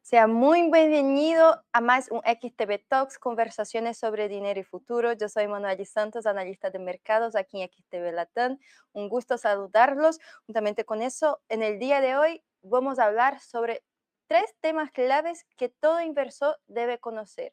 Sea muy bienvenido a más un XTB Talks, conversaciones sobre dinero y futuro. Yo soy Manuel Santos, analista de mercados aquí en XTB Latam. Un gusto saludarlos. Juntamente con eso, en el día de hoy vamos a hablar sobre tres temas claves que todo inversor debe conocer,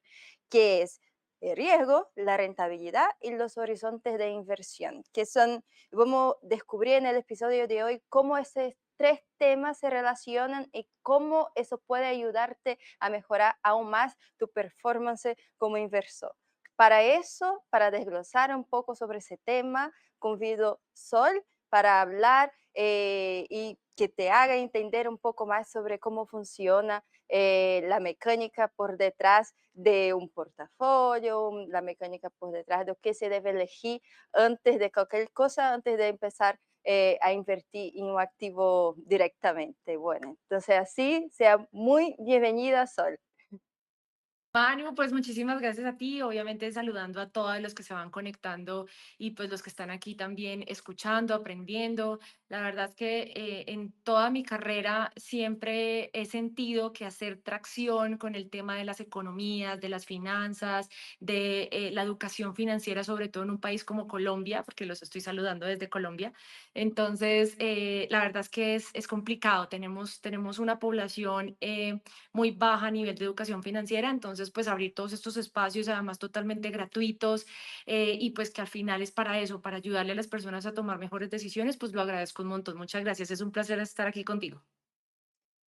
que es el riesgo, la rentabilidad y los horizontes de inversión, que son, vamos a descubrir en el episodio de hoy cómo ese tres temas se relacionan y cómo eso puede ayudarte a mejorar aún más tu performance como inversor. Para eso, para desglosar un poco sobre ese tema, convido Sol para hablar y que te haga entender un poco más sobre cómo funciona la mecánica por detrás de un portafolio, la mecánica por detrás de qué se debe elegir antes de cualquier cosa, antes de empezar a invertir en un activo directamente. Bueno, entonces así, sea muy bienvenida, Sol. Manu, pues muchísimas gracias a ti, obviamente saludando a todos los que se van conectando y pues los que están aquí también escuchando, aprendiendo. La verdad es que en toda mi carrera siempre he sentido que hacer tracción con el tema de las economías, de las finanzas, de la educación financiera, sobre todo en un país como Colombia, porque los estoy saludando desde Colombia. Entonces, la verdad es que es complicado. Tenemos una población muy baja a nivel de educación financiera, entonces pues abrir todos estos espacios, además totalmente gratuitos, y pues que al final es para eso, para ayudarle a las personas a tomar mejores decisiones, pues lo agradezco un montón. Muchas gracias, es un placer estar aquí contigo.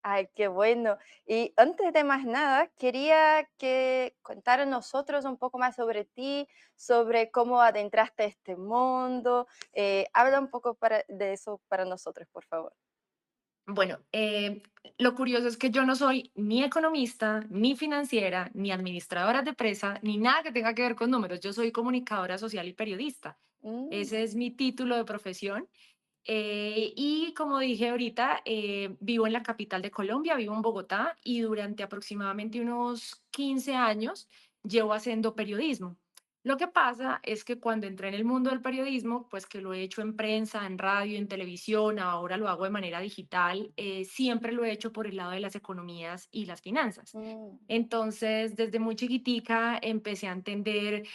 Ay, qué bueno. Y antes de más nada, quería que contaras nosotros un poco más sobre ti, sobre cómo adentraste a este mundo. Habla un poco de eso para nosotros, por favor. Bueno, lo curioso es que yo no soy ni economista, ni financiera, ni administradora de empresa, ni nada que tenga que ver con números. Yo soy comunicadora social y periodista. Mm, Ese es mi título de profesión. Y como dije ahorita, vivo en la capital de Colombia, vivo en Bogotá y durante aproximadamente unos 15 años llevo haciendo periodismo. Lo que pasa es que cuando entré en el mundo del periodismo, pues que lo he hecho en prensa, en radio, en televisión, ahora lo hago de manera digital, siempre lo he hecho por el lado de las economías y las finanzas. mm. Entonces, desde muy chiquitica empecé a entender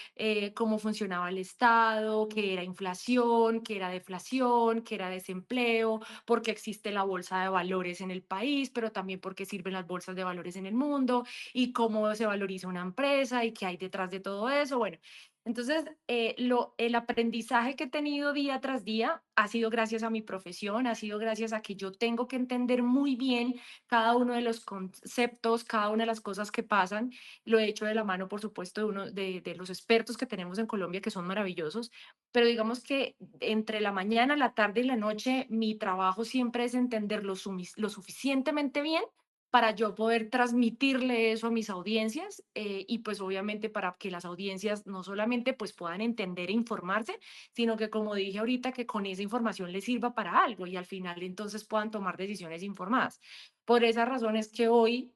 cómo funcionaba el Estado, qué era inflación, qué era deflación, qué era desempleo, por qué existe la bolsa de valores en el país, pero también por qué sirven las bolsas de valores en el mundo y cómo se valoriza una empresa y qué hay detrás de todo eso. Bueno, entonces el aprendizaje que he tenido día tras día ha sido gracias a mi profesión, ha sido gracias a que yo tengo que entender muy bien cada uno de los conceptos, cada una de las cosas que pasan. Lo he hecho de la mano, por supuesto, de uno de los expertos que tenemos en Colombia, que son maravillosos, pero digamos que entre la mañana, la tarde y la noche, mi trabajo siempre es entender lo suficientemente bien para yo poder transmitirle eso a mis audiencias y pues obviamente para que las audiencias no solamente pues puedan entender e informarse, sino que como dije ahorita, que con esa información les sirva para algo y al final entonces puedan tomar decisiones informadas. Por esa razón es que hoy,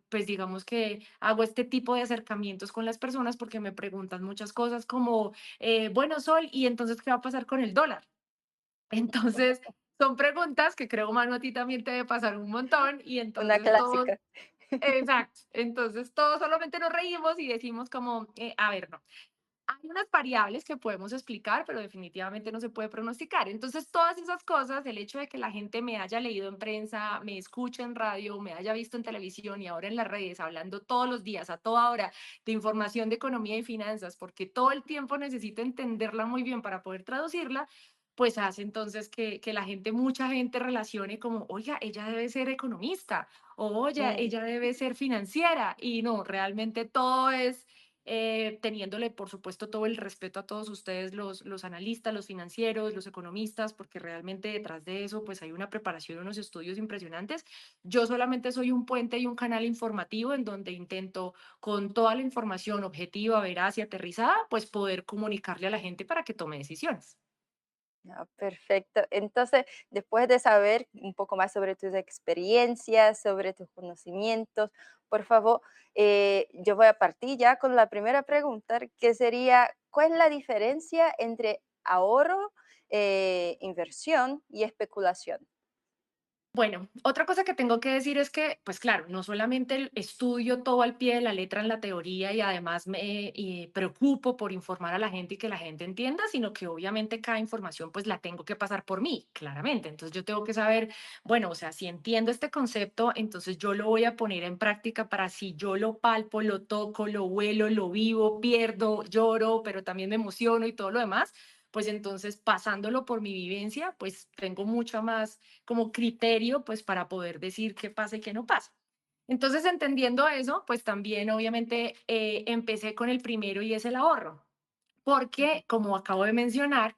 pues digamos que hago este tipo de acercamientos con las personas porque me preguntan muchas cosas como, bueno, Sol, ¿y entonces qué va a pasar con el dólar? Entonces, son preguntas que creo, Manu, a ti también te debe pasar un montón y Una entonces todos, clásica. exacto, entonces todos solamente nos reímos y decimos como, a ver, no. Hay unas variables que podemos explicar, pero definitivamente no se puede pronosticar. Entonces, todas esas cosas, el hecho de que la gente me haya leído en prensa, me escuche en radio, me haya visto en televisión y ahora en las redes, hablando todos los días, a toda hora, de información de economía y finanzas, porque todo el tiempo necesito entenderla muy bien para poder traducirla, pues hace entonces que la gente, mucha gente relacione como, oiga, ella debe ser economista, o oye, Mm. ella debe ser financiera, y no, realmente todo es teniéndole, por supuesto, todo el respeto a todos ustedes, los analistas, los financieros, los economistas, porque realmente detrás de eso, pues hay una preparación, unos estudios impresionantes. Yo solamente soy un puente y un canal informativo en donde intento, con toda la información objetiva, veraz y aterrizada, pues poder comunicarle a la gente para que tome decisiones. Ah, perfecto. Entonces, después de saber un poco más sobre tus experiencias, sobre tus conocimientos, por favor, yo voy a partir ya con la primera pregunta, que sería, ¿cuál es la diferencia entre ahorro, inversión y especulación? Bueno, otra cosa que tengo que decir es que, pues claro, no solamente estudio todo al pie de la letra en la teoría y además me preocupo por informar a la gente y que la gente entienda, sino que obviamente cada información pues la tengo que pasar por mí, claramente. Entonces yo tengo que saber, bueno, o sea, si entiendo este concepto, entonces yo lo voy a poner en práctica para si yo lo palpo, lo toco, lo huelo, lo vivo, pierdo, lloro, pero también me emociono y todo lo demás, pues entonces pasándolo por mi vivencia, pues tengo mucha más como criterio, pues para poder decir qué pasa y qué no pasa. Entonces, entendiendo eso, pues también obviamente empecé con el primero y es el ahorro, porque como acabo de mencionar,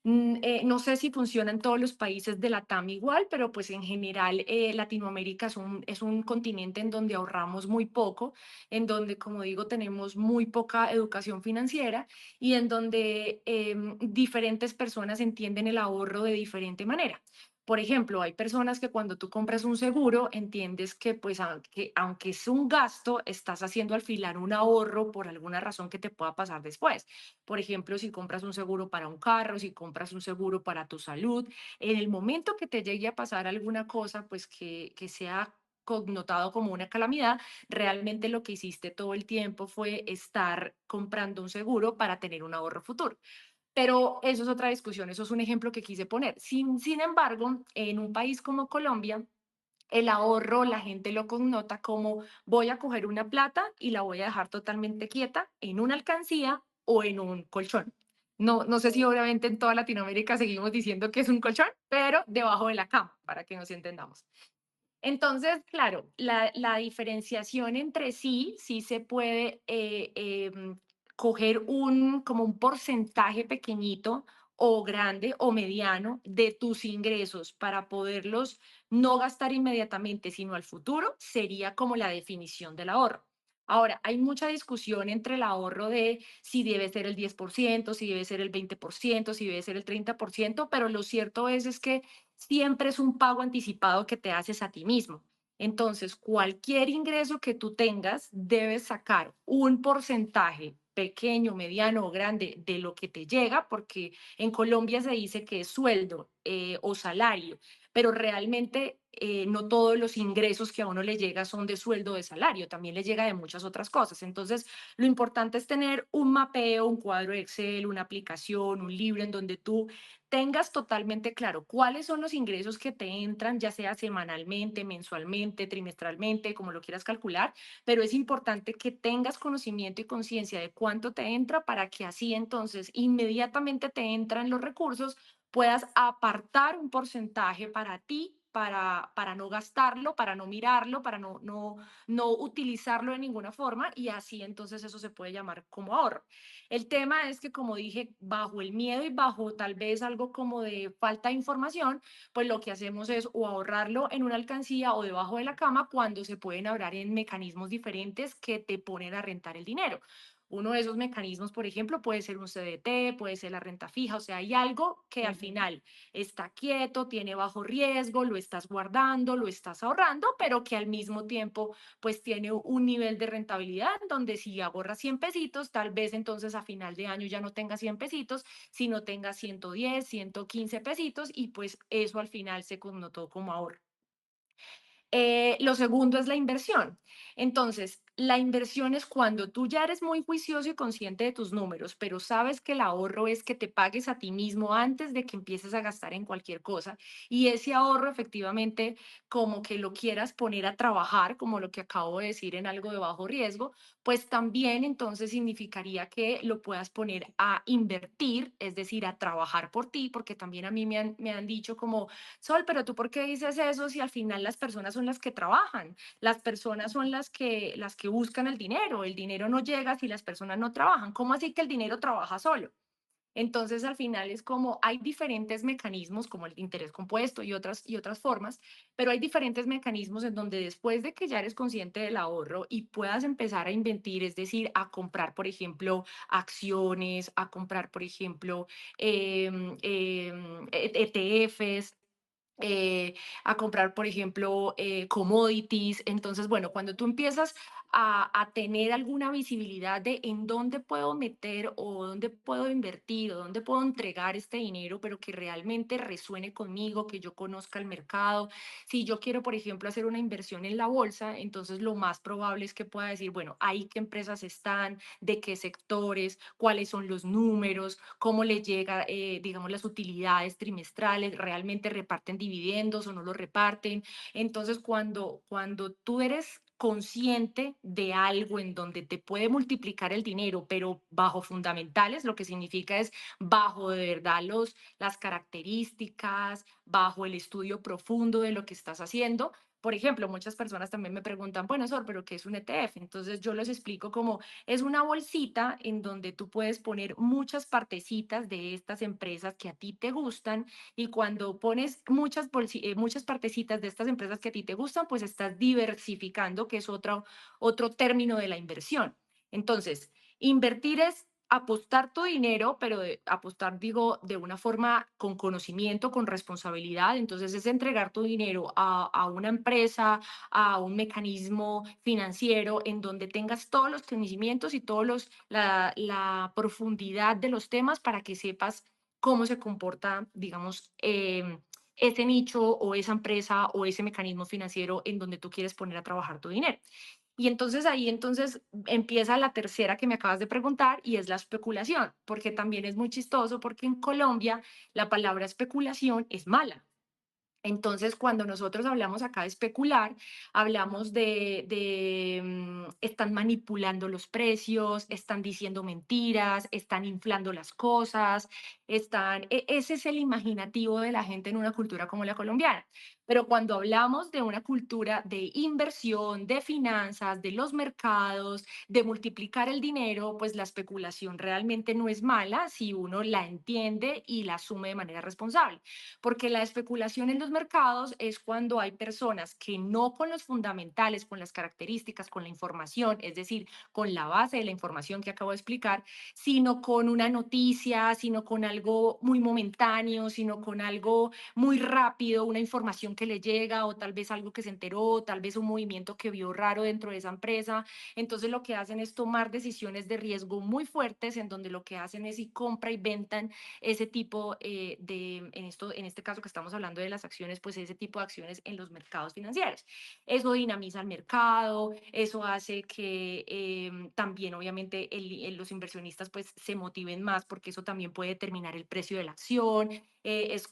no sé si funciona en todos los países de la TAM igual, pero pues en general Latinoamérica es un continente en donde ahorramos muy poco, en donde, como digo, tenemos muy poca educación financiera y en donde diferentes personas entienden el ahorro de diferente manera. Por ejemplo, hay personas que cuando tú compras un seguro, entiendes que pues aunque es un gasto, estás haciendo al final un ahorro por alguna razón que te pueda pasar después. Por ejemplo, si compras un seguro para un carro, si compras un seguro para tu salud, en el momento que te llegue a pasar alguna cosa, pues que sea connotado como una calamidad, realmente lo que hiciste todo el tiempo fue estar comprando un seguro para tener un ahorro futuro. Pero eso es otra discusión, eso es un ejemplo que quise poner. Sin embargo, en un país como Colombia, el ahorro la gente lo connota como voy a coger una plata y la voy a dejar totalmente quieta en una alcancía o en un colchón. No sé si Sí. obviamente en toda Latinoamérica seguimos diciendo que es un colchón, pero debajo de la cama, para que nos entendamos. Entonces, claro, la diferenciación entre sí, sí se puede coger como un porcentaje pequeñito o grande o mediano de tus ingresos para poderlos no gastar inmediatamente, sino al futuro, sería como la definición del ahorro. Ahora, hay mucha discusión entre el ahorro de si debe ser el 10%, si debe ser el 20%, si debe ser el 30%, pero lo cierto es que siempre es un pago anticipado que te haces a ti mismo. Entonces, cualquier ingreso que tú tengas, debes sacar un porcentaje pequeño, mediano o grande de lo que te llega, porque en Colombia se dice que es sueldo o salario, pero realmente no todos los ingresos que a uno le llega son de sueldo o de salario, también le llega de muchas otras cosas. Entonces, lo importante es tener un mapeo, un cuadro de Excel, una aplicación, un libro en donde tú tengas totalmente claro cuáles son los ingresos que te entran, ya sea semanalmente, mensualmente, trimestralmente, como lo quieras calcular, pero es importante que tengas conocimiento y conciencia de cuánto te entra para que así entonces inmediatamente te entran los recursos, puedas apartar un porcentaje para ti. Para no gastarlo, para no mirarlo, para no utilizarlo de ninguna forma y así entonces eso se puede llamar como ahorro. El tema es que, como dije, bajo el miedo y bajo tal vez algo como de falta de información, pues lo que hacemos es o ahorrarlo en una alcancía o debajo de la cama cuando se pueden ahorrar en mecanismos diferentes que te ponen a rentar el dinero. Uno de esos mecanismos, por ejemplo, puede ser un CDT, puede ser la renta fija, o sea, hay algo que al Ujú. final está quieto, tiene bajo riesgo, lo estás guardando, lo estás ahorrando, pero que al mismo tiempo pues tiene un nivel de rentabilidad donde si ahorras 100 pesitos, tal vez entonces a final de año ya no tengas 100 pesitos, sino tengas 110, 115 pesitos y pues eso al final se connotó como ahorro. Lo segundo es la inversión. Entonces, la inversión es cuando tú ya eres muy juicioso y consciente de tus números, pero sabes que el ahorro es que te pagues a ti mismo antes de que empieces a gastar en cualquier cosa. Y ese ahorro efectivamente como que lo quieras poner a trabajar, como lo que acabo de decir en algo de bajo riesgo, pues también entonces significaría que lo puedas poner a invertir, es decir, a trabajar por ti, porque también a mí me han dicho como Sol, pero tú ¿por qué dices eso si al final las personas son las que trabajan? Las personas son las que buscan el dinero no llega si las personas no trabajan. ¿Cómo así que el dinero trabaja solo? Entonces, al final es como hay diferentes mecanismos, como el interés compuesto y otras formas, pero hay diferentes mecanismos en donde después de que ya eres consciente del ahorro y puedas empezar a invertir, es decir, a comprar, por ejemplo, acciones, a comprar, por ejemplo, ETFs, eh, a comprar, por ejemplo, commodities. Entonces, bueno, cuando tú empiezas a tener alguna visibilidad de en dónde puedo meter o dónde puedo invertir o dónde puedo entregar este dinero, pero que realmente resuene conmigo, que yo conozca el mercado. Si yo quiero, por ejemplo, hacer una inversión en la bolsa, entonces lo más probable es que pueda decir, bueno, ahí qué empresas están, de qué sectores, cuáles son los números, cómo le llega, digamos, las utilidades trimestrales, realmente reparten dividendos o no los reparten. Entonces, cuando tú eres consciente de algo en donde te puede multiplicar el dinero, pero bajo fundamentales, lo que significa es bajo de verdad las características, bajo el estudio profundo de lo que estás haciendo. Por ejemplo, muchas personas también me preguntan, bueno, Sor, ¿pero qué es un ETF? Entonces yo les explico cómo es una bolsita en donde tú puedes poner muchas partecitas de estas empresas que a ti te gustan y cuando pones muchas partecitas de estas empresas que a ti te gustan, pues estás diversificando, que es otro término de la inversión. Entonces, invertir es apostar tu dinero, pero apostar, digo, de una forma con conocimiento, con responsabilidad. Entonces, es entregar tu dinero a una empresa, a un mecanismo financiero en donde tengas todos los conocimientos y la profundidad de los temas para que sepas cómo se comporta, digamos, ese nicho o esa empresa o ese mecanismo financiero en donde tú quieres poner a trabajar tu dinero. Y entonces ahí entonces empieza la tercera que me acabas de preguntar y es la especulación, porque también es muy chistoso porque en Colombia la palabra especulación es mala. Entonces, cuando nosotros hablamos acá de especular, hablamos están manipulando los precios, están diciendo mentiras, están inflando las cosas, ese es el imaginativo de la gente en una cultura como la colombiana. Pero cuando hablamos de una cultura de inversión, de finanzas, de los mercados, de multiplicar el dinero, pues la especulación realmente no es mala si uno la entiende y la asume de manera responsable, porque la especulación en los mercados es cuando hay personas que no con los fundamentales, con las características, con la información, es decir, con la base de la información que acabo de explicar, sino con una noticia, sino con algo muy momentáneo, sino con algo muy rápido, una información que le llega o tal vez algo que se enteró, tal vez un movimiento que vio raro dentro de esa empresa. Entonces lo que hacen es tomar decisiones de riesgo muy fuertes en donde lo que hacen es y compra y ventan ese tipo en este caso que estamos hablando de las acciones, pues ese tipo de acciones en los mercados financieros. Eso dinamiza el mercado, eso hace que también obviamente los inversionistas pues se motiven más porque eso también puede determinar el precio de la acción. Es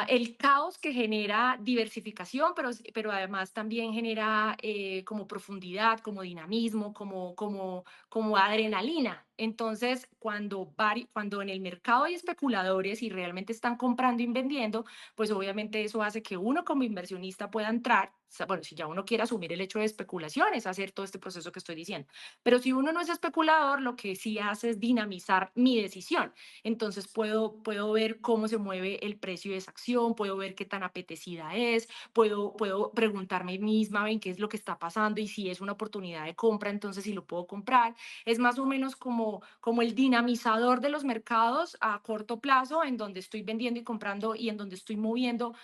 el caos que genera diversificación, pero además también genera como profundidad, como dinamismo, como adrenalina. Entonces, cuando en el mercado hay especuladores y realmente están comprando y vendiendo, pues obviamente eso hace que uno como inversionista pueda entrar. Bueno, si ya uno quiere asumir el hecho de especulación, es hacer todo este proceso que estoy diciendo. Pero si uno no es especulador, lo que sí hace es dinamizar mi decisión. Entonces puedo ver cómo se mueve el precio de esa acción, puedo ver qué tan apetecida es, puedo preguntarme a mí misma en qué es lo que está pasando y si es una oportunidad de compra, entonces si lo puedo comprar. Es más o menos como el dinamizador de los mercados a corto plazo, en donde estoy vendiendo y comprando y en donde estoy moviendo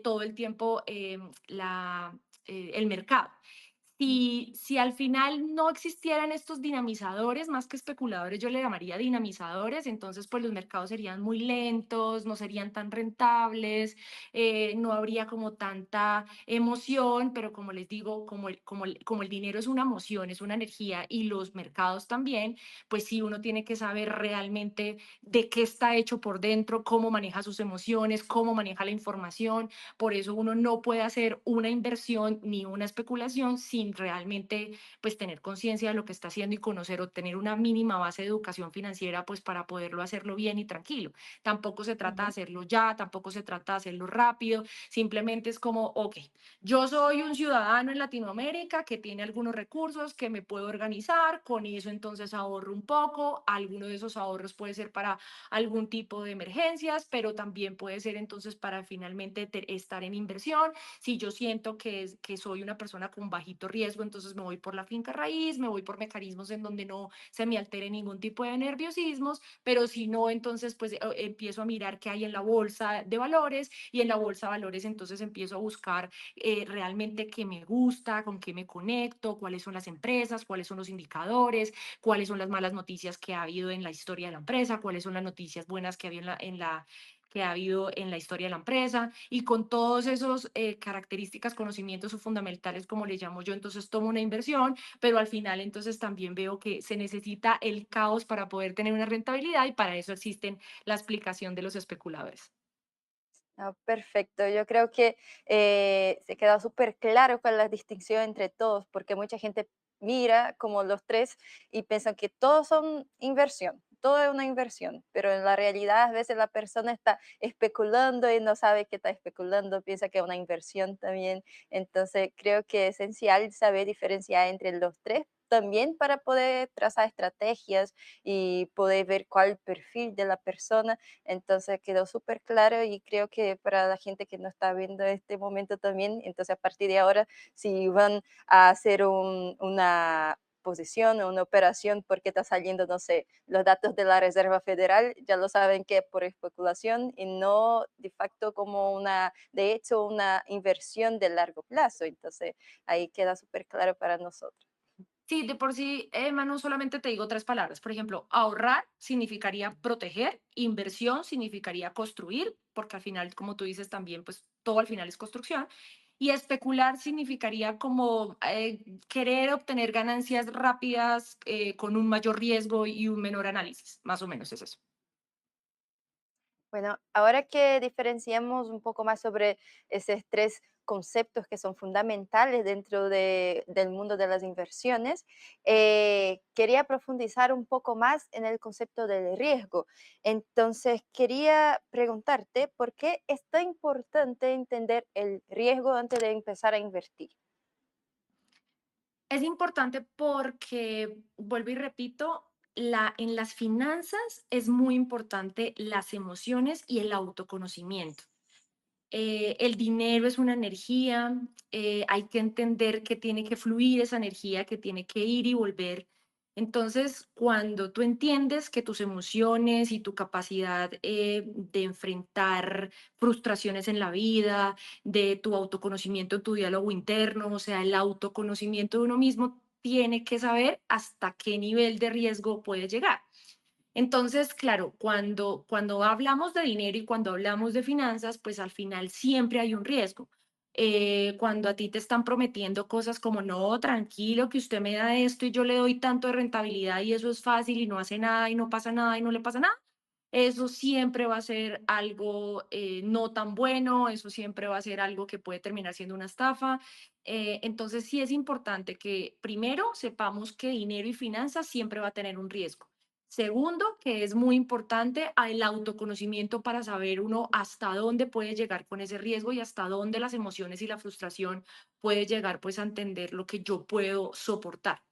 todo el tiempo el mercado. Si al final no existieran estos dinamizadores, más que especuladores, yo le llamaría dinamizadores, entonces pues los mercados serían muy lentos, no serían tan rentables, no habría como tanta emoción, pero como les digo, como el dinero es una emoción, es una energía y los mercados también, pues sí uno tiene que saber realmente de qué está hecho por dentro, cómo maneja sus emociones, cómo maneja la información. Por eso uno no puede hacer una inversión ni una especulación sin realmente pues tener conciencia de lo que está haciendo y conocer o tener una mínima base de educación financiera pues para poderlo hacerlo bien y tranquilo. Tampoco se trata de Ujú. hacerlo ya, tampoco se trata de hacerlo rápido, simplemente es como, ok, yo soy un ciudadano en Latinoamérica que tiene algunos recursos, que me puedo organizar, con eso entonces ahorro un poco, alguno de esos ahorros puede ser para algún tipo de emergencias, pero también puede ser entonces para finalmente estar en inversión. Si yo siento que soy una persona con bajito riesgo, entonces me voy por la finca raíz, me voy por mecanismos en donde no se me altere ningún tipo de nerviosismos, pero si no, entonces pues empiezo a mirar qué hay en la bolsa de valores y en la bolsa de valores entonces empiezo a buscar realmente qué me gusta, con qué me conecto, cuáles son las empresas, cuáles son los indicadores, cuáles son las malas noticias que ha habido en la historia de la empresa, cuáles son las noticias buenas que había que ha habido en la historia de la empresa y con todos esos características, conocimientos o fundamentales, como le llamo yo, entonces tomo una inversión, pero al final entonces también veo que se necesita el caos para poder tener una rentabilidad y para eso existen la explicación de los especuladores. Ah, perfecto. Yo creo que se queda súper claro con la distinción entre todos, porque mucha gente mira como los tres y piensan que todos son inversión, todo es una inversión, pero en la realidad a veces la persona está especulando y no sabe que está especulando, piensa que es una inversión también. Entonces creo que es esencial saber diferenciar entre los tres también para poder trazar estrategias y poder ver cuál perfil de la persona. Entonces quedó súper claro y creo que para la gente que no está viendo este momento también, entonces a partir de ahora, si van a hacer una posición o una operación porque está saliendo, no sé, los datos de la Reserva Federal, ya lo saben que es por especulación y no de facto como una, de hecho, una inversión de largo plazo. Entonces ahí queda súper claro para nosotros. Sí, de por sí, Manu, solamente te digo tres palabras. Por ejemplo, ahorrar significaría proteger, inversión significaría construir, porque al final, como tú dices también, pues todo al final es construcción. Y especular significaría como querer obtener ganancias rápidas con un mayor riesgo y un menor análisis. Más o menos es eso. Bueno, ahora que diferenciamos un poco más sobre esos tres conceptos que son fundamentales dentro del mundo de las inversiones, quería profundizar un poco más en el concepto del riesgo. Entonces, quería preguntarte por qué es tan importante entender el riesgo antes de empezar a invertir. Es importante porque, vuelvo y repito, en las finanzas es muy importante las emociones y el autoconocimiento. El dinero es una energía, hay que entender que tiene que fluir esa energía, que tiene que ir y volver. Entonces, cuando tú entiendes que tus emociones y tu capacidad de enfrentar frustraciones en la vida, de tu autoconocimiento, tu diálogo interno, o sea, el autoconocimiento de uno mismo, tiene que saber hasta qué nivel de riesgo puede llegar. Entonces, claro, cuando hablamos de dinero y cuando hablamos de finanzas, pues al final siempre hay un riesgo. Cuando a ti te están prometiendo cosas como, no, tranquilo, que usted me da esto y yo le doy tanto de rentabilidad y eso es fácil y no hace nada y no pasa nada y no le pasa nada, eso siempre va a ser algo no tan bueno, eso siempre va a ser algo que puede terminar siendo una estafa. Entonces, sí es importante que primero sepamos que dinero y finanzas siempre va a tener un riesgo. Segundo, que es muy importante el autoconocimiento para saber uno hasta dónde puede llegar con ese riesgo y hasta dónde las emociones y la frustración puede llegar pues a entender lo que yo puedo soportar.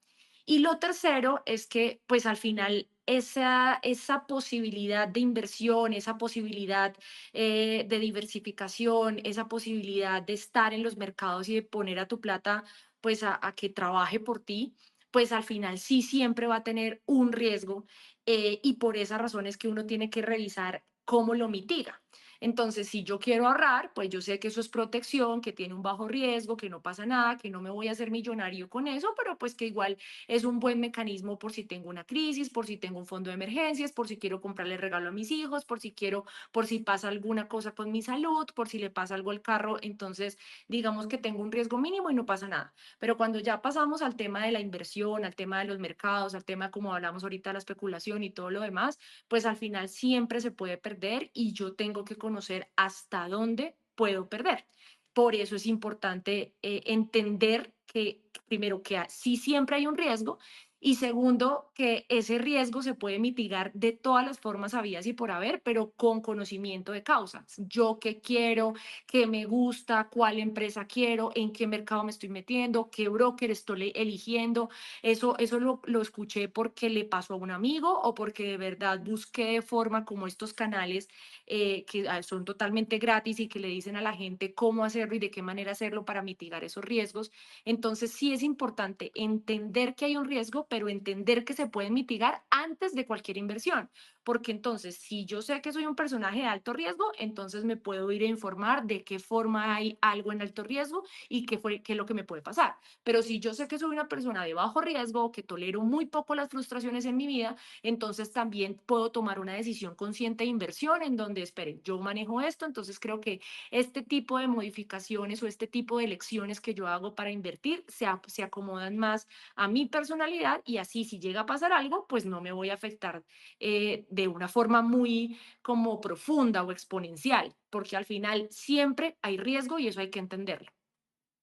Y lo tercero es que pues al final esa posibilidad de inversión, esa posibilidad de diversificación, esa posibilidad de estar en los mercados y de poner a tu plata pues a que trabaje por ti, pues al final sí siempre va a tener un riesgo y por esa razón es que uno tiene que revisar cómo lo mitiga. Entonces, si yo quiero ahorrar, pues yo sé que eso es protección, que tiene un bajo riesgo, que no pasa nada, que no me voy a hacer millonario con eso, pero pues que igual es un buen mecanismo por si tengo una crisis, por si tengo un fondo de emergencias, por si quiero comprarle regalo a mis hijos, por si pasa alguna cosa con mi salud, por si le pasa algo al carro. Entonces, digamos que tengo un riesgo mínimo y no pasa nada. Pero cuando ya pasamos al tema de la inversión, al tema de los mercados, al tema como hablamos ahorita de la especulación y todo lo demás, pues al final siempre se puede perder y yo tengo que conocer hasta dónde puedo perder. Por eso es importante entender que primero que sí siempre hay un riesgo Y segundo, que ese riesgo se puede mitigar de todas las formas habidas y por haber, pero con conocimiento de causas. Yo qué quiero, qué me gusta, cuál empresa quiero, en qué mercado me estoy metiendo, qué broker estoy eligiendo. Eso lo escuché porque le pasó a un amigo o porque de verdad busqué de forma como estos canales que son totalmente gratis y que le dicen a la gente cómo hacerlo y de qué manera hacerlo para mitigar esos riesgos. Entonces sí es importante entender que hay un riesgo, pero entender que se puede mitigar antes de cualquier inversión. Porque entonces, si yo sé que soy un personaje de alto riesgo, entonces me puedo ir a informar de qué forma hay algo en alto riesgo y qué es lo que me puede pasar. Pero si yo sé que soy una persona de bajo riesgo, que tolero muy poco las frustraciones en mi vida, entonces también puedo tomar una decisión consciente de inversión en donde, esperen, yo manejo esto, entonces creo que este tipo de modificaciones o este tipo de elecciones que yo hago para invertir se acomodan más a mi personalidad y así si llega a pasar algo, pues no me voy a afectar de una forma muy como profunda o exponencial, porque al final siempre hay riesgo y eso hay que entenderlo.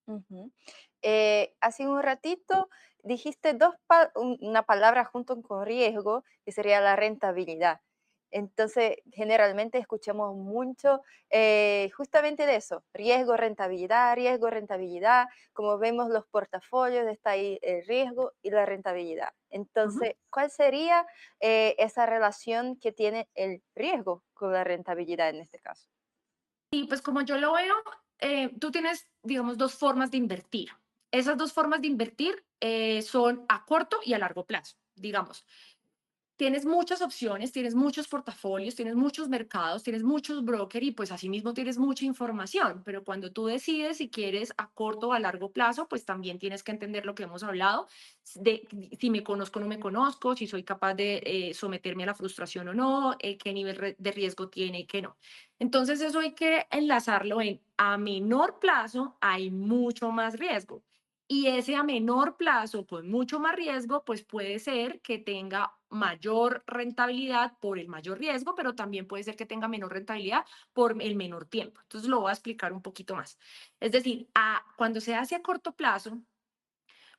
Ujú. Hace un ratito dijiste una palabra junto con riesgo, que sería la rentabilidad. Entonces, generalmente escuchamos mucho justamente de eso, riesgo, rentabilidad. Como vemos los portafolios, está ahí el riesgo y la rentabilidad. Ujú. Entonces, ¿cuál sería esa relación que tiene el riesgo con la rentabilidad en este caso? Y pues como yo lo veo, tú tienes, digamos, dos formas de invertir. Esas dos formas de invertir son a corto y a largo plazo. Digamos, tienes muchas opciones, tienes muchos portafolios, tienes muchos mercados, tienes muchos brokers y pues asimismo tienes mucha información, pero cuando tú decides si quieres a corto o a largo plazo, pues también tienes que entender lo que hemos hablado, de si me conozco o no me conozco, si soy capaz de someterme a la frustración o no, qué nivel de riesgo tiene y qué no. Entonces eso hay que enlazarlo en a menor plazo hay mucho más riesgo. Y ese a menor plazo, con mucho más riesgo, pues puede ser que tenga mayor rentabilidad por el mayor riesgo, pero también puede ser que tenga menor rentabilidad por el menor tiempo. Entonces lo voy a explicar un poquito más. Es decir, cuando se hace a corto plazo,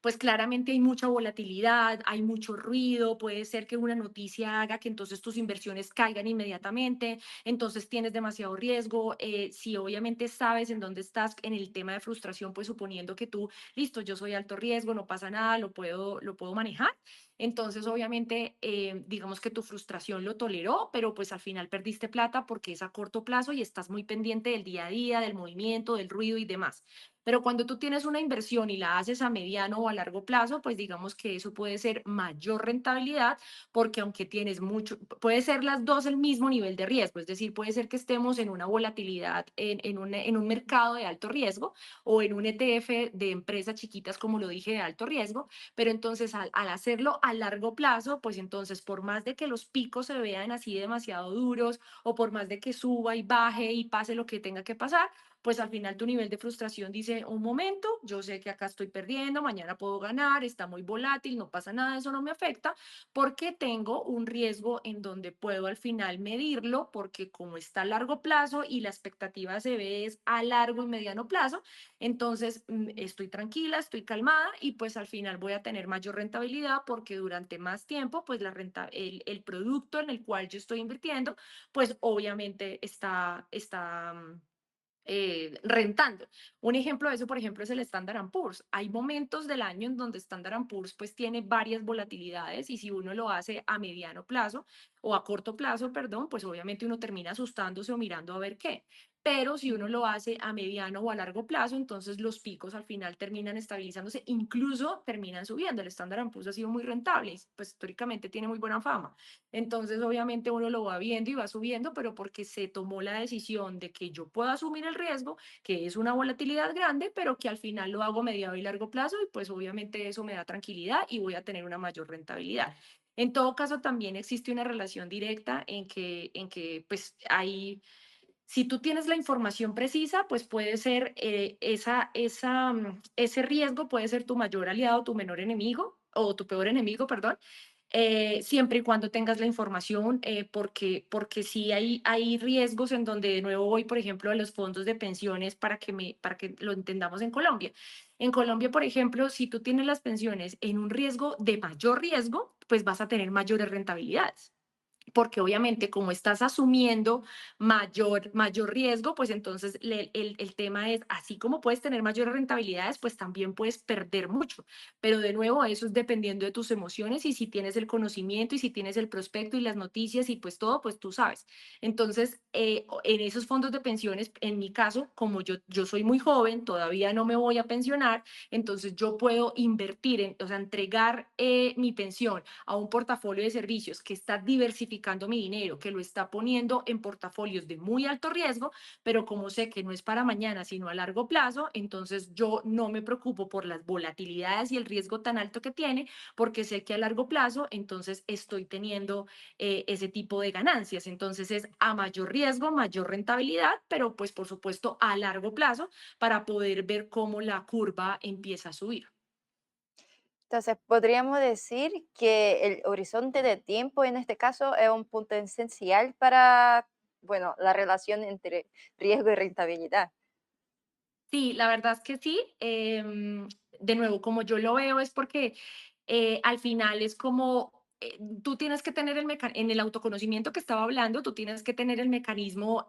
pues claramente hay mucha volatilidad, hay mucho ruido, puede ser que una noticia haga que entonces tus inversiones caigan inmediatamente, entonces tienes demasiado riesgo. Si obviamente sabes en dónde estás en el tema de frustración, pues suponiendo que tú, listo, yo soy alto riesgo, no pasa nada, lo puedo manejar. Entonces, obviamente, digamos que tu frustración lo toleró, pero pues al final perdiste plata porque es a corto plazo y estás muy pendiente del día a día, del movimiento, del ruido y demás. Pero cuando tú tienes una inversión y la haces a mediano o a largo plazo, pues digamos que eso puede ser mayor rentabilidad, porque aunque tienes mucho, puede ser las dos el mismo nivel de riesgo, es decir, puede ser que estemos en una volatilidad en un mercado de alto riesgo o en un ETF de empresas chiquitas, como lo dije, de alto riesgo, pero entonces al hacerlo a largo plazo, pues entonces por más de que los picos se vean así demasiado duros o por más de que suba y baje y pase lo que tenga que pasar, pues al final tu nivel de frustración dice, un momento, yo sé que acá estoy perdiendo, mañana puedo ganar, está muy volátil, no pasa nada, eso no me afecta, porque tengo un riesgo en donde puedo al final medirlo, porque como está a largo plazo y la expectativa se ve es a largo y mediano plazo, entonces estoy tranquila, estoy calmada y pues al final voy a tener mayor rentabilidad porque durante más tiempo, pues el producto en el cual yo estoy invirtiendo, pues obviamente está rentando. Un ejemplo de eso, por ejemplo, es el Standard Poor's. Hay momentos del año en donde Standard Poor's pues tiene varias volatilidades y si uno lo hace a mediano plazo o a corto plazo, perdón, pues obviamente uno termina asustándose o mirando a ver qué. Pero si uno lo hace a mediano o a largo plazo, entonces los picos al final terminan estabilizándose, incluso terminan subiendo. El Standard Poor's ha sido muy rentable y pues históricamente tiene muy buena fama. Entonces, obviamente uno lo va viendo y va subiendo, pero porque se tomó la decisión de que yo puedo asumir el riesgo, que es una volatilidad grande, pero que al final lo hago a mediano y largo plazo y pues obviamente eso me da tranquilidad y voy a tener una mayor rentabilidad. En todo caso, también existe una relación directa en que pues hay, si tú tienes la información precisa, pues puede ser ese riesgo puede ser tu mayor aliado, tu menor enemigo o tu peor enemigo, perdón, siempre y cuando tengas la información, porque sí hay riesgos en donde de nuevo voy, por ejemplo, a los fondos de pensiones para que lo entendamos en Colombia. En Colombia, por ejemplo, si tú tienes las pensiones en un riesgo de mayor riesgo, pues vas a tener mayores rentabilidades porque obviamente como estás asumiendo mayor riesgo, pues entonces el tema es, así como puedes tener mayores rentabilidades, pues también puedes perder mucho. Pero de nuevo, eso es dependiendo de tus emociones y si tienes el conocimiento y si tienes el prospecto y las noticias y pues todo, pues tú sabes. Entonces, en esos fondos de pensiones, en mi caso, como yo soy muy joven, todavía no me voy a pensionar, entonces yo puedo invertir, o sea, entregar mi pensión a un portafolio de servicios que está diversificando mi dinero, que lo está poniendo en portafolios de muy alto riesgo, pero como sé que no es para mañana, sino a largo plazo, entonces yo no me preocupo por las volatilidades y el riesgo tan alto que tiene, porque sé que a largo plazo, entonces estoy teniendo ese tipo de ganancias. Entonces es a mayor riesgo, mayor rentabilidad, pero pues por supuesto a largo plazo para poder ver cómo la curva empieza a subir. Entonces, podríamos decir que el horizonte de tiempo en este caso es un punto esencial para, bueno, la relación entre riesgo y rentabilidad. Sí, la verdad es que sí. De nuevo, como yo lo veo, es porque al final es como tú tienes que tener en el autoconocimiento que estaba hablando, tú tienes que tener el mecanismo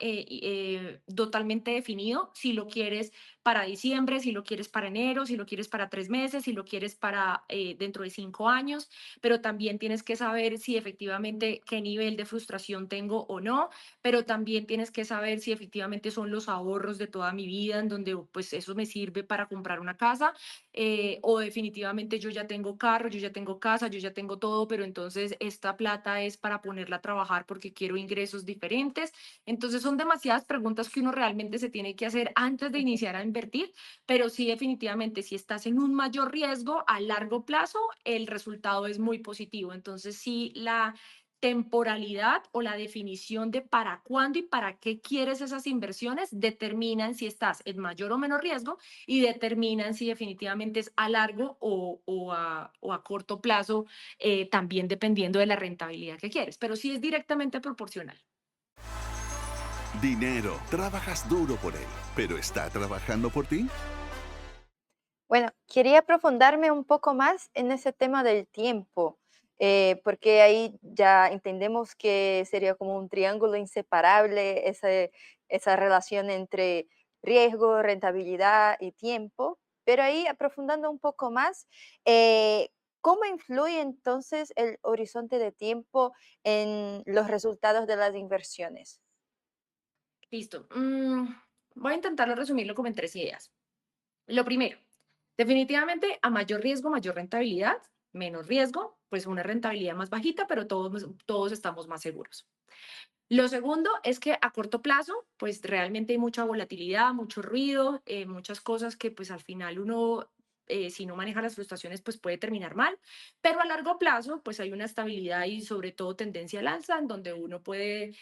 totalmente definido, si lo quieres para diciembre, si lo quieres para enero, si lo quieres para 3 meses, si lo quieres para dentro de 5 años, pero también tienes que saber si efectivamente qué nivel de frustración tengo o no, pero también tienes que saber si efectivamente son los ahorros de toda mi vida, en donde pues eso me sirve para comprar una casa, o definitivamente yo ya tengo carro, yo ya tengo casa, yo ya tengo todo, pero entonces esta plata es para ponerla a trabajar porque quiero ingresos diferentes. Entonces son demasiadas preguntas que uno realmente se tiene que hacer antes de iniciar a invertir, pero sí definitivamente si estás en un mayor riesgo a largo plazo, el resultado es muy positivo. Entonces sí, la temporalidad o la definición de para cuándo y para qué quieres esas inversiones determinan si estás en mayor o menor riesgo y determinan si definitivamente es a largo o a corto plazo, también dependiendo de la rentabilidad que quieres, pero sí es directamente proporcional. Dinero, trabajas duro por él, pero ¿está trabajando por ti? Bueno, quería profundarme un poco más en ese tema del tiempo, porque ahí ya entendemos que sería como un triángulo inseparable esa relación entre riesgo, rentabilidad y tiempo, pero ahí aprofundando un poco más, ¿cómo influye entonces el horizonte de tiempo en los resultados de las inversiones? Listo. Voy a intentarlo resumirlo como en 3 ideas. Lo primero, definitivamente a mayor riesgo, mayor rentabilidad, menos riesgo, pues una rentabilidad más bajita, pero todos estamos más seguros. Lo segundo es que a corto plazo, pues realmente hay mucha volatilidad, mucho ruido, muchas cosas que pues al final uno, si no maneja las frustraciones, pues puede terminar mal, pero a largo plazo, pues hay una estabilidad y sobre todo tendencia al alza, en donde uno puede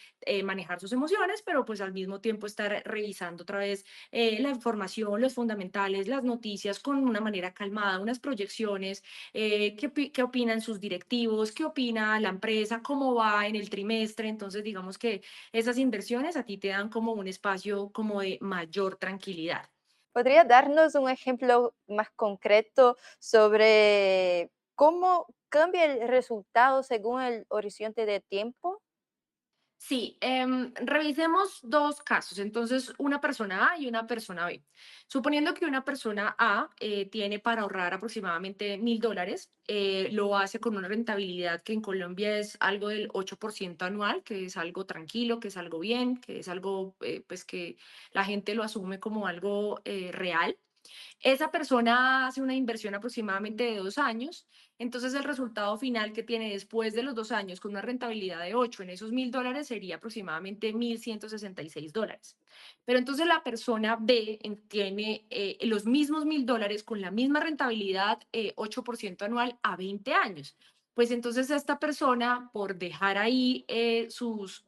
manejar sus emociones, pero pues al mismo tiempo estar revisando otra vez la información, los fundamentales, las noticias con una manera calmada, unas proyecciones, qué opinan sus directivos, qué opina la empresa, cómo va en el trimestre. Entonces, digamos que esas inversiones a ti te dan como un espacio como de mayor tranquilidad. ¿Podría darnos un ejemplo más concreto sobre cómo cambia el resultado según el horizonte de tiempo? Sí, revisemos dos casos. Entonces, una persona A y una persona B. Suponiendo que una persona A tiene para ahorrar aproximadamente $1.000, lo hace con una rentabilidad que en Colombia es algo del 8% anual, que es algo tranquilo, que es algo bien, que es algo pues que la gente lo asume como algo real. Esa persona hace una inversión aproximadamente de 2 años, entonces el resultado final que tiene después de los 2 años con una rentabilidad de 8 en esos $1.000 sería aproximadamente $1.166. Pero entonces la persona B tiene los mismos $1.000 con la misma rentabilidad, 8% anual a 20 años. Pues entonces esta persona, por dejar ahí sus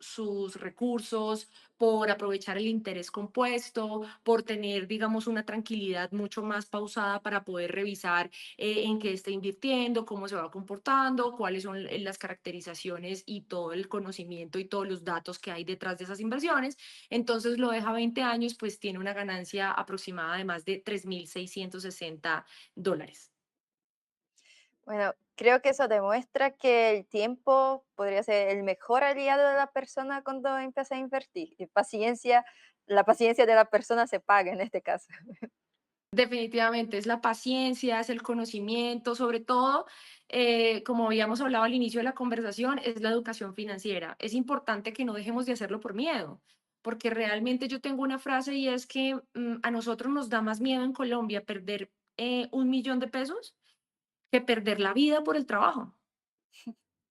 recursos, por aprovechar el interés compuesto, por tener, digamos, una tranquilidad mucho más pausada para poder revisar en qué está invirtiendo, cómo se va comportando, cuáles son las caracterizaciones y todo el conocimiento y todos los datos que hay detrás de esas inversiones. Entonces lo deja 20 años, pues tiene una ganancia aproximada de más de $3.660. Bueno, creo que eso demuestra que el tiempo podría ser el mejor aliado de la persona cuando empieza a invertir. Y paciencia, la paciencia de la persona se paga en este caso. Definitivamente es la paciencia, es el conocimiento, sobre todo, como habíamos hablado al inicio de la conversación, es la educación financiera. Es importante que no dejemos de hacerlo por miedo, porque realmente yo tengo una frase y es que a nosotros nos da más miedo en Colombia perder 1 millón de pesos que perder la vida por el trabajo.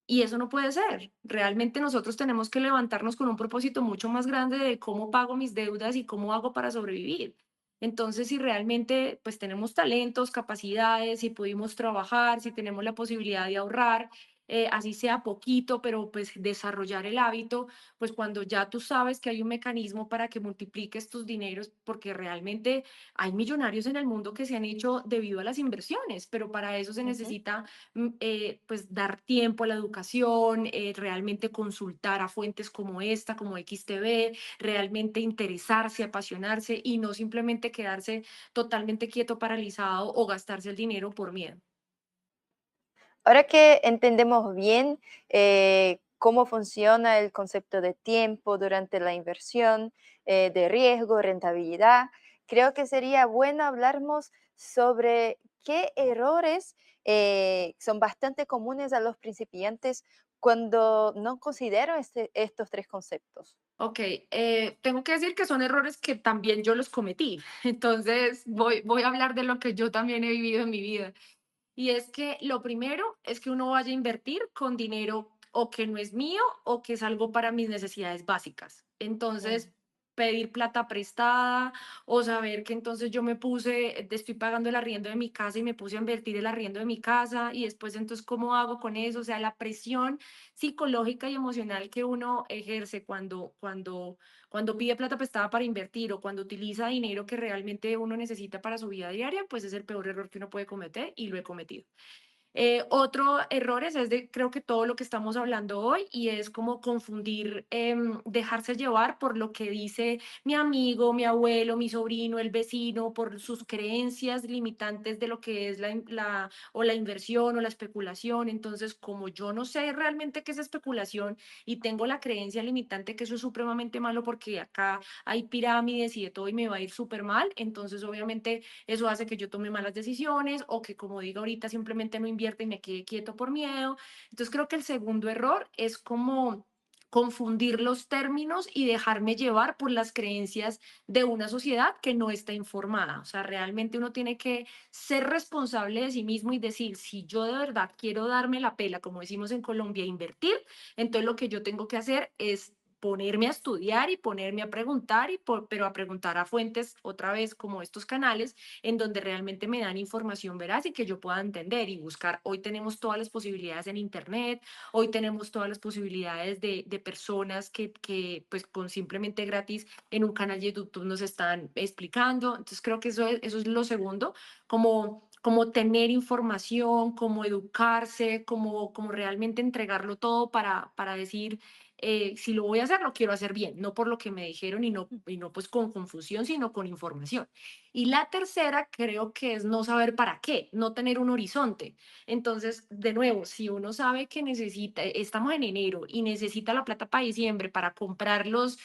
Y eso no puede ser. Realmente nosotros tenemos que levantarnos con un propósito mucho más grande de cómo pago mis deudas y cómo hago para sobrevivir. Entonces, si realmente pues tenemos talentos, capacidades, si pudimos trabajar, si tenemos la posibilidad de ahorrar, así sea poquito, pero pues desarrollar el hábito, pues cuando ya tú sabes que hay un mecanismo para que multipliques tus dineros, porque realmente hay millonarios en el mundo que se han hecho debido a las inversiones, pero para eso se Ujú. necesita pues dar tiempo a la educación, realmente consultar a fuentes como esta, como XTV, realmente interesarse, apasionarse y no simplemente quedarse totalmente quieto, paralizado o gastarse el dinero por miedo. Ahora que entendemos bien cómo funciona el concepto de tiempo durante la inversión, de riesgo, rentabilidad, creo que sería bueno hablarnos sobre qué errores son bastante comunes a los principiantes cuando no consideran estos tres conceptos. Ok, tengo que decir que son errores que también yo los cometí. Entonces voy a hablar de lo que yo también he vivido en mi vida. Y es que lo primero es que uno vaya a invertir con dinero o que no es mío o que es algo para mis necesidades básicas. Mm, Entonces, pedir plata prestada o saber que entonces yo me puse, estoy pagando el arriendo de mi casa y me puse a invertir el arriendo de mi casa y después entonces, ¿cómo hago con eso? O sea, la presión psicológica y emocional que uno ejerce cuando pide plata prestada para invertir o cuando utiliza dinero que realmente uno necesita para su vida diaria, pues es el peor error que uno puede cometer y lo he cometido. Otro error es de, creo que todo lo que estamos hablando hoy y es como confundir, dejarse llevar por lo que dice mi amigo, mi abuelo, mi sobrino, el vecino, por sus creencias limitantes de lo que es o la inversión o la especulación. Entonces, como yo no sé realmente qué es especulación y tengo la creencia limitante que eso es supremamente malo porque acá hay pirámides y de todo y me va a ir súper mal, entonces obviamente eso hace que yo tome malas decisiones o que, como digo ahorita, simplemente no invierta y me quede quieto por miedo. Entonces creo que el segundo error es como confundir los términos y dejarme llevar por las creencias de una sociedad que no está informada. O sea, realmente uno tiene que ser responsable de sí mismo y decir, si yo de verdad quiero darme la pela, como decimos en Colombia, e invertir, entonces lo que yo tengo que hacer es ponerme a estudiar y ponerme a preguntar, pero a preguntar a fuentes otra vez como estos canales en donde realmente me dan información veraz y que yo pueda entender y buscar. Hoy tenemos todas las posibilidades en Internet, hoy tenemos todas las posibilidades de personas que pues con simplemente gratis en un canal de YouTube nos están explicando. Entonces creo que eso es lo segundo, como tener información, como educarse, como realmente entregarlo todo para decir, si lo voy a hacer, lo quiero hacer bien, no por lo que me dijeron y no pues con confusión, sino con información. Y la tercera creo que es no saber para qué, no tener un horizonte. Entonces, de nuevo, si uno sabe que necesita, estamos en enero y necesita la plata para diciembre para comprar los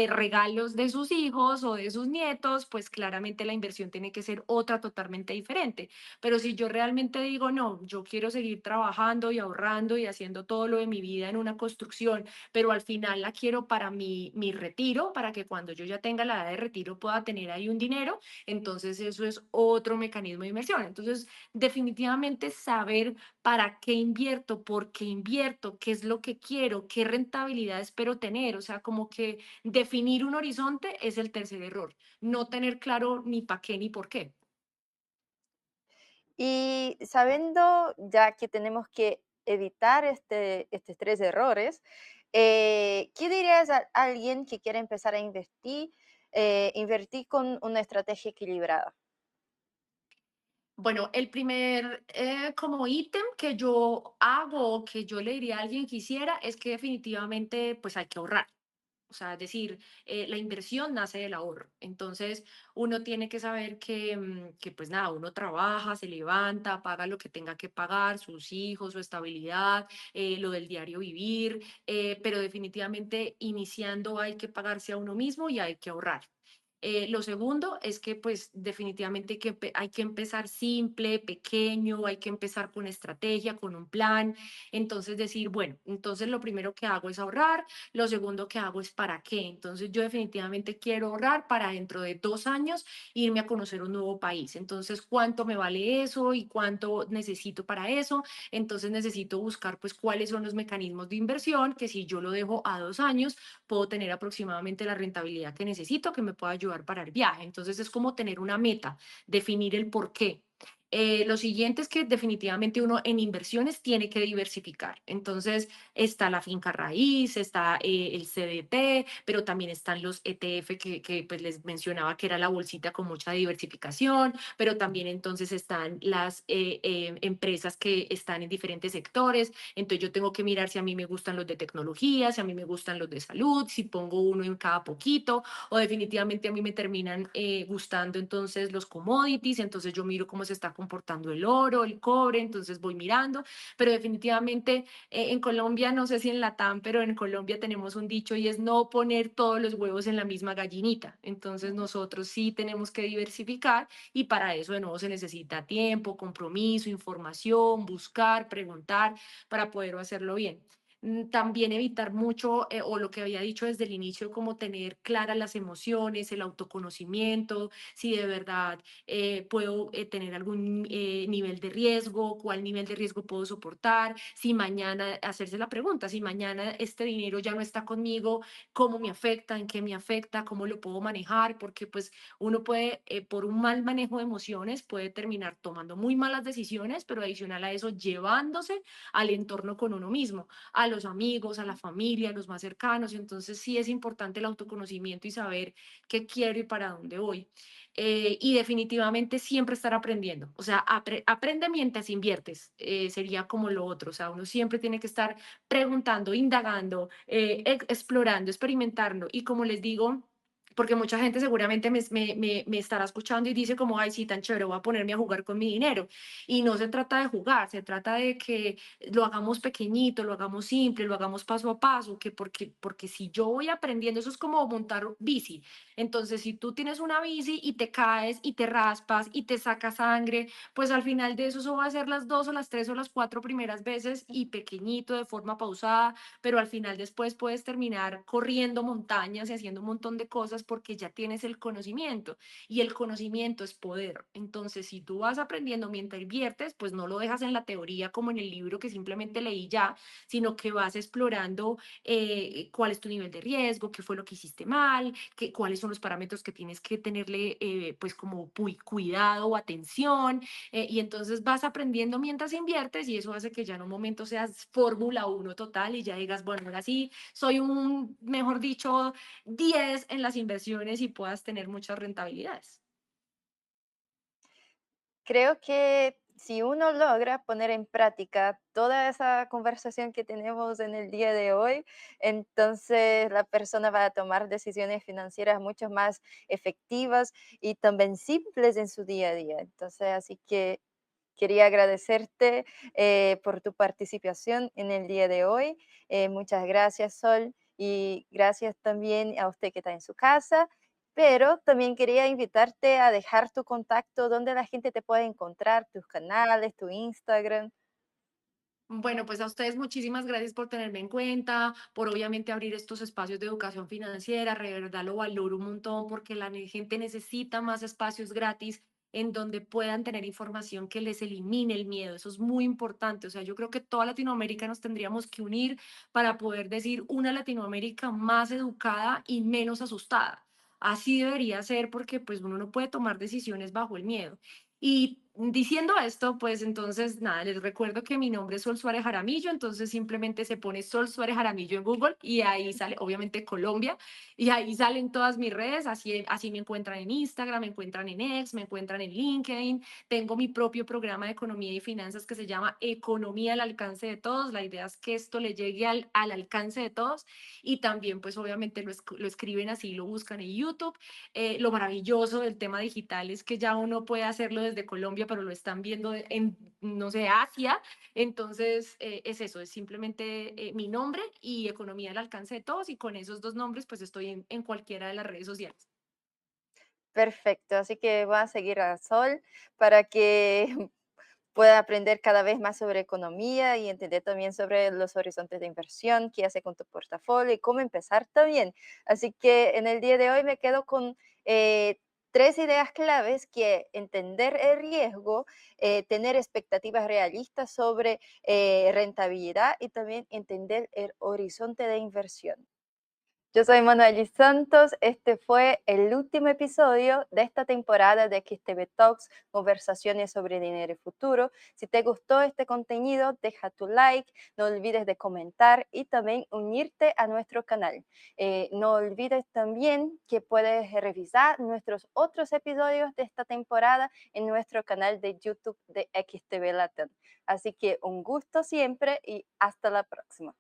regalos de sus hijos o de sus nietos, pues claramente la inversión tiene que ser otra totalmente diferente. Pero si yo realmente digo, no, yo quiero seguir trabajando y ahorrando y haciendo todo lo de mi vida en una construcción, pero al final la quiero para mi retiro, para que cuando yo ya tenga la edad de retiro pueda tener ahí un dinero, entonces eso es otro mecanismo de inversión. Entonces, definitivamente saber para qué invierto, por qué invierto, qué es lo que quiero, qué rentabilidad espero tener, o sea, como que definir un horizonte es el tercer error, no tener claro ni para qué ni por qué. Y sabiendo ya que tenemos que evitar estos tres errores, ¿qué dirías a alguien que quiere empezar a invertir con una estrategia equilibrada? Bueno, el primer como ítem que yo hago o que yo le diría a alguien que hiciera es que definitivamente pues hay que ahorrar. O sea, es decir, la inversión nace del ahorro. Entonces, uno tiene que saber que, pues nada, uno trabaja, se levanta, paga lo que tenga que pagar, sus hijos, su estabilidad, lo del diario vivir, pero definitivamente iniciando hay que pagarse a uno mismo y hay que ahorrar. Lo segundo es que pues definitivamente hay que empezar simple, pequeño, hay que empezar con estrategia, con un plan. Entonces decir, bueno, entonces lo primero que hago es ahorrar, lo segundo que hago es para qué. Entonces yo definitivamente quiero ahorrar para dentro de 2 años irme a conocer un nuevo país. Entonces, ¿cuánto me vale eso y cuánto necesito para eso? Entonces necesito buscar pues cuáles son los mecanismos de inversión que si yo lo dejo a 2 años, puedo tener aproximadamente la rentabilidad que necesito que me pueda ayudar para el viaje. Entonces es como tener una meta, definir el por qué. Lo siguiente es que definitivamente uno en inversiones tiene que diversificar. Entonces está la finca raíz, está el CDT, pero también están los ETF que pues les mencionaba que era la bolsita con mucha diversificación, pero también entonces están las empresas que están en diferentes sectores. Entonces yo tengo que mirar si a mí me gustan los de tecnología, si a mí me gustan los de salud, si pongo uno en cada poquito, o definitivamente a mí me terminan gustando entonces los commodities, entonces yo miro cómo se está comportando el oro, el cobre, entonces voy mirando, pero definitivamente en Colombia, no sé si en Latam, pero en Colombia tenemos un dicho y es no poner todos los huevos en la misma gallinita. Entonces Ujú. nosotros sí tenemos que diversificar y para eso de nuevo se necesita tiempo, compromiso, información, buscar, preguntar para poder hacerlo bien. También evitar mucho, o lo que había dicho desde el inicio, como tener claras las emociones, el autoconocimiento, si de verdad puedo tener algún nivel de riesgo, cuál nivel de riesgo puedo soportar, si mañana, hacerse la pregunta, si mañana este dinero ya no está conmigo, cómo me afecta, en qué me afecta, cómo lo puedo manejar, porque pues uno puede, por un mal manejo de emociones, puede terminar tomando muy malas decisiones, pero adicional a eso, llevándose al entorno con uno mismo, a los amigos, a la familia, a los más cercanos. Entonces sí es importante el autoconocimiento y saber qué quiero y para dónde voy. Y definitivamente siempre estar aprendiendo. O sea, aprende mientras inviertes, sería como lo otro. O sea, uno siempre tiene que estar preguntando, indagando, explorando, experimentando. Y como les digo, porque mucha gente seguramente me estará escuchando y dice como, ay, sí, tan chévere, voy a ponerme a jugar con mi dinero. Y no se trata de jugar, se trata de que lo hagamos pequeñito, lo hagamos simple, lo hagamos paso a paso, porque si yo voy aprendiendo, eso es como montar bici. Entonces, si tú tienes una bici y te caes y te raspas y te saca sangre, pues al final de eso va a ser las 2 o las 3 o las 4 primeras veces y pequeñito, de forma pausada, pero al final después puedes terminar corriendo montañas y haciendo un montón de cosas porque ya tienes el conocimiento y el conocimiento es poder. Entonces, si tú vas aprendiendo mientras inviertes, pues no lo dejas en la teoría como en el libro que simplemente leí ya, sino que vas explorando cuál es tu nivel de riesgo, qué fue lo que hiciste mal, cuáles son los parámetros que tienes que tenerle pues como cuidado o atención, y entonces vas aprendiendo mientras inviertes y eso hace que ya en un momento seas Fórmula 1 total y ya digas, bueno, ahora sí soy un, mejor dicho, 10 en las inversiones y puedas tener muchas rentabilidades. Creo que si uno logra poner en práctica toda esa conversación que tenemos en el día de hoy, entonces la persona va a tomar decisiones financieras mucho más efectivas y también simples en su día a día. Entonces, así que quería agradecerte por tu participación en el día de hoy. Muchas gracias, Sol, y gracias también a usted que está en su casa. Pero también quería invitarte a dejar tu contacto donde la gente te puede encontrar, tus canales, tu Instagram. Bueno, pues a ustedes muchísimas gracias por tenerme en cuenta, por obviamente abrir estos espacios de educación financiera, de verdad lo valoro un montón porque la gente necesita más espacios gratis en donde puedan tener información que les elimine el miedo. Eso es muy importante. O sea, yo creo que toda Latinoamérica nos tendríamos que unir para poder decir una Latinoamérica más educada y menos asustada. Así debería ser porque pues uno no puede tomar decisiones bajo el miedo. Y Diciendo esto, pues entonces nada, les recuerdo que mi nombre es Sol Suárez Jaramillo, entonces simplemente se pone Sol Suárez Jaramillo en Google y ahí sale, obviamente Colombia, y ahí salen todas mis redes, así me encuentran en Instagram, me encuentran en X, me encuentran en LinkedIn, tengo mi propio programa de economía y finanzas que se llama Economía al alcance de todos, la idea es que esto le llegue al alcance de todos y también pues obviamente lo escriben así, lo buscan en YouTube. Lo maravilloso del tema digital es que ya uno puede hacerlo desde Colombia, pero lo están viendo en, no sé, Asia. Entonces, es eso, es simplemente mi nombre y economía al alcance de todos. Y con esos dos nombres, pues estoy en cualquiera de las redes sociales. Perfecto, así que voy a seguir a Sol para que pueda aprender cada vez más sobre economía y entender también sobre los horizontes de inversión, qué hace con tu portafolio y cómo empezar también. Así que en el día de hoy me quedo con eh, tres ideas claves que entender el riesgo, tener expectativas realistas sobre rentabilidad y también entender el horizonte de inversión. Yo soy Manuel Santos. Este fue el último episodio de esta temporada de XTV Talks, conversaciones sobre dinero y futuro. Si te gustó este contenido, deja tu like, no olvides de comentar y también unirte a nuestro canal. No olvides también que puedes revisar nuestros otros episodios de esta temporada en nuestro canal de YouTube de XTV Latam. Así que un gusto siempre y hasta la próxima.